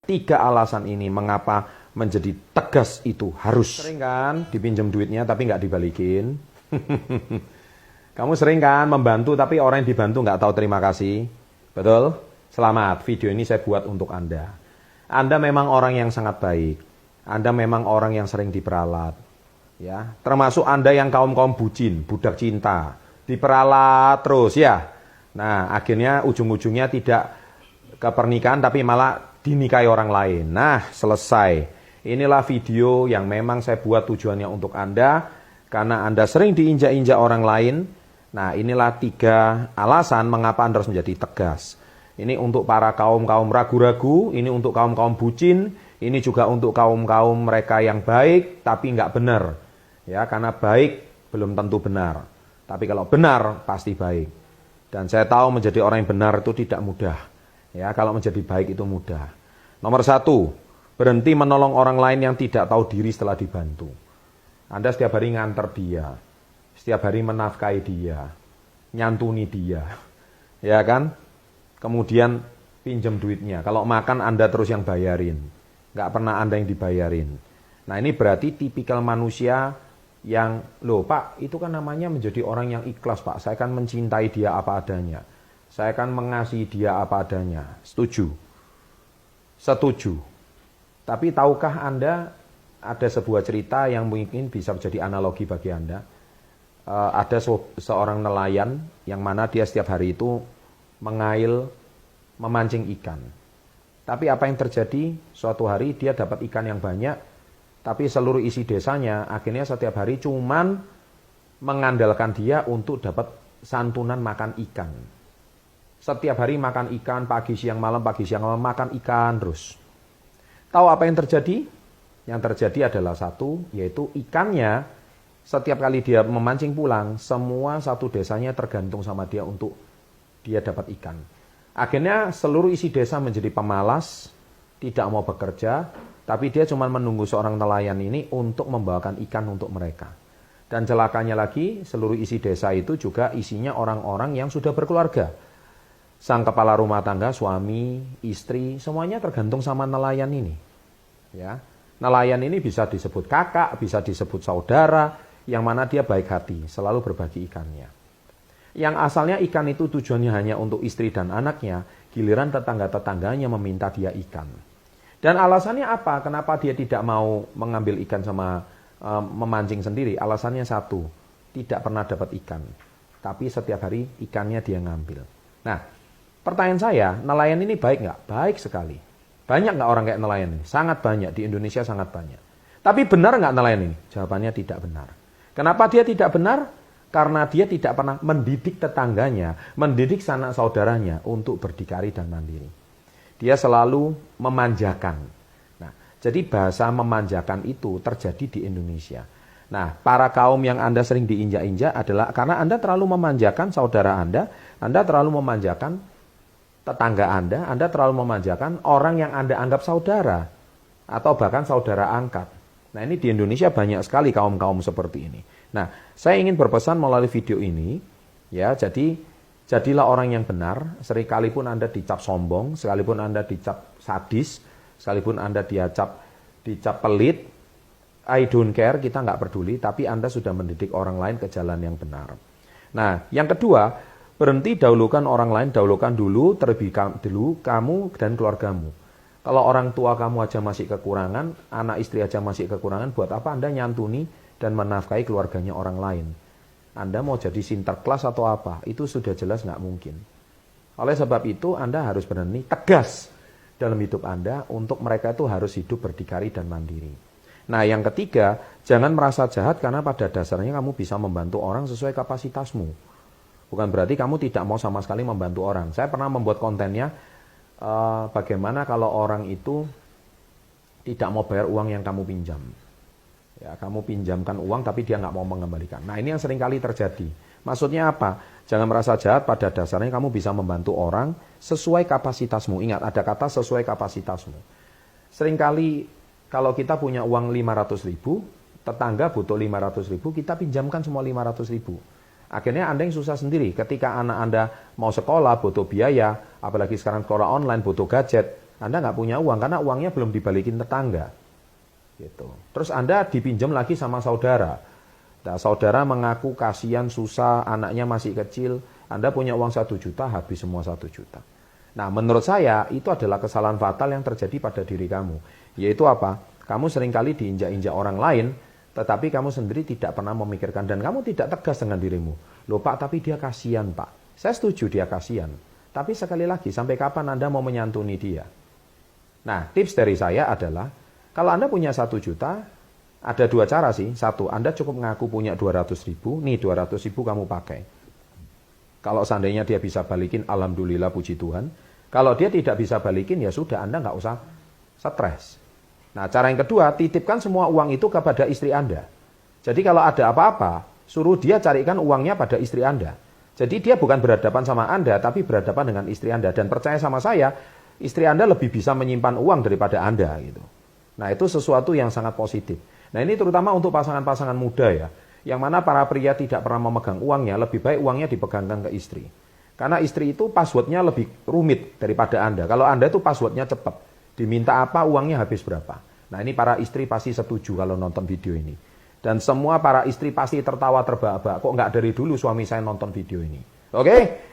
Tiga alasan ini mengapa menjadi tegas itu harus. Sering kan dipinjam duitnya tapi nggak dibalikin? Kamu sering kan membantu tapi orang yang dibantu nggak tahu terima kasih? Betul? Selamat, video ini saya buat untuk Anda. Anda memang orang yang sangat baik. Anda memang orang yang sering diperalat. Ya, termasuk Anda yang kaum-kaum bucin, budak cinta. Diperalat terus ya. Nah, akhirnya ujung-ujungnya tidak ke pernikahan tapi malah dinikahi orang lain. Nah, selesai. Inilah video yang memang saya buat tujuannya untuk Anda. Karena Anda sering diinjak-injak orang lain. Nah, inilah 3 alasan mengapa Anda harus menjadi tegas. Ini untuk para kaum-kaum ragu-ragu. Ini untuk kaum-kaum bucin. Ini juga untuk kaum-kaum mereka yang baik tapi nggak benar. Ya, karena baik belum tentu benar. Tapi kalau benar, pasti baik. Dan saya tahu menjadi orang yang benar itu tidak mudah. Ya, kalau menjadi baik itu mudah. Nomor 1, berhenti menolong orang lain yang tidak tahu diri setelah dibantu. Anda setiap hari nganter dia, setiap hari menafkahi dia, nyantuni dia, ya kan? Kemudian pinjam duitnya. Kalau makan Anda terus yang bayarin, nggak pernah Anda yang dibayarin. Nah, ini berarti tipikal manusia yang, loh Pak, itu kan namanya menjadi orang yang ikhlas Pak. Saya kan mencintai dia apa adanya. Saya akan mengasihi dia apa adanya. Setuju? Setuju. Tapi tahukah Anda ada sebuah cerita yang mungkin bisa menjadi analogi bagi Anda? Ada seorang nelayan yang mana dia setiap hari itu mengail, memancing ikan. Tapi apa yang terjadi? Suatu hari dia dapat ikan yang banyak, tapi seluruh isi desanya akhirnya setiap hari cuman mengandalkan dia untuk dapat santunan makan ikan. Setiap hari makan ikan, pagi, siang, malam, makan ikan terus. Tahu apa yang terjadi? Yang terjadi adalah satu, yaitu ikannya setiap kali dia memancing pulang, semua satu desanya tergantung sama dia untuk dia dapat ikan. Akhirnya seluruh isi desa menjadi pemalas, tidak mau bekerja, tapi dia cuma menunggu seorang nelayan ini untuk membawakan ikan untuk mereka. Dan celakanya lagi, seluruh isi desa itu juga isinya orang-orang yang sudah berkeluarga. Sang kepala rumah tangga, suami, istri, semuanya tergantung sama nelayan ini. Ya, nelayan ini bisa disebut kakak, bisa disebut saudara, yang mana dia baik hati, selalu berbagi ikannya. Yang asalnya ikan itu tujuannya hanya untuk istri dan anaknya, giliran tetangga-tetangganya meminta dia ikan. Dan alasannya apa? Kenapa dia tidak mau mengambil ikan sama memancing sendiri? Alasannya satu, tidak pernah dapat ikan. Tapi setiap hari ikannya dia ngambil. Nah, pertanyaan saya, nelayan ini baik nggak? Baik sekali. Banyak nggak orang kayak nelayan ini? Sangat banyak, di Indonesia sangat banyak. Tapi benar nggak nelayan ini? Jawabannya tidak benar. Kenapa dia tidak benar? Karena dia tidak pernah mendidik tetangganya, mendidik sanak saudaranya untuk berdikari dan mandiri. Dia selalu memanjakan. Nah, jadi bahasa memanjakan itu terjadi di Indonesia. Nah, para kaum yang Anda sering diinjak-injak adalah karena Anda terlalu memanjakan saudara Anda terlalu memanjakan tetangga Anda terlalu memanjakan orang yang Anda anggap saudara atau bahkan saudara angkat. Nah, ini di Indonesia banyak sekali kaum-kaum seperti ini. Nah, saya ingin berpesan melalui video ini, ya, jadi jadilah orang yang benar, sekalipun Anda dicap sombong, sekalipun Anda dicap sadis, sekalipun Anda dicap pelit, I don't care, kita nggak peduli, tapi Anda sudah mendidik orang lain ke jalan yang benar. Nah, yang kedua, berhenti dahulukan orang lain, dahulukan dulu, terlebih dulu kamu dan keluargamu. Kalau orang tua kamu aja masih kekurangan, anak istri aja masih kekurangan, buat apa Anda nyantuni dan menafkahi keluarganya orang lain? Anda mau jadi sinterklas atau apa? Itu sudah jelas nggak mungkin. Oleh sebab itu, Anda harus berani tegas dalam hidup Anda untuk mereka itu harus hidup berdikari dan mandiri. Nah, yang ketiga, jangan merasa jahat karena pada dasarnya kamu bisa membantu orang sesuai kapasitasmu. Bukan berarti kamu tidak mau sama sekali membantu orang. Saya pernah membuat kontennya, bagaimana kalau orang itu tidak mau bayar uang yang kamu pinjam. Ya, kamu pinjamkan uang tapi dia nggak mau mengembalikan. Nah, ini yang sering kali terjadi. Maksudnya apa? Jangan merasa jahat, pada dasarnya kamu bisa membantu orang sesuai kapasitasmu. Ingat, ada kata sesuai kapasitasmu. Seringkali kalau kita punya uang 500.000, tetangga butuh 500.000, kita pinjamkan semua 500.000. Akhirnya Anda yang susah sendiri. Ketika anak Anda mau sekolah, butuh biaya, apalagi sekarang sekolah online, butuh gadget, Anda nggak punya uang karena uangnya belum dibalikin tetangga. Gitu. Terus Anda dipinjam lagi sama saudara. Nah, saudara mengaku kasihan, susah, anaknya masih kecil. Anda punya uang 1 juta, habis semua 1 juta. Nah, menurut saya itu adalah kesalahan fatal yang terjadi pada diri kamu. Yaitu apa? Kamu seringkali diinjak-injak orang lain, tetapi kamu sendiri tidak pernah memikirkan. Dan kamu tidak tegas dengan dirimu. Loh Pak, tapi dia kasihan Pak. Saya setuju dia kasihan. Tapi sekali lagi, sampai kapan Anda mau menyantuni dia? Nah, tips dari saya adalah, kalau Anda punya 1 juta, ada 2 cara sih. Satu, Anda cukup ngaku punya 200 ribu, nih 200 ribu kamu pakai. Kalau seandainya dia bisa balikin, alhamdulillah puji Tuhan. Kalau dia tidak bisa balikin, ya sudah, Anda nggak usah stres. Nah, cara yang kedua, titipkan semua uang itu kepada istri Anda. Jadi kalau ada apa-apa, suruh dia carikan uangnya pada istri Anda. Jadi dia bukan berhadapan sama Anda, tapi berhadapan dengan istri Anda. Dan percaya sama saya, istri Anda lebih bisa menyimpan uang daripada Anda gitu. Nah, itu sesuatu yang sangat positif. Nah, ini terutama untuk pasangan-pasangan muda ya, yang mana para pria tidak pernah memegang uangnya, lebih baik uangnya dipegangkan ke istri. Karena istri itu passwordnya lebih rumit daripada Anda. Kalau Anda itu passwordnya cepat, diminta apa uangnya habis berapa. Nah, ini para istri pasti setuju kalau nonton video ini. Dan semua para istri pasti tertawa terbahak-bahak, kok nggak dari dulu suami saya nonton video ini. Oke?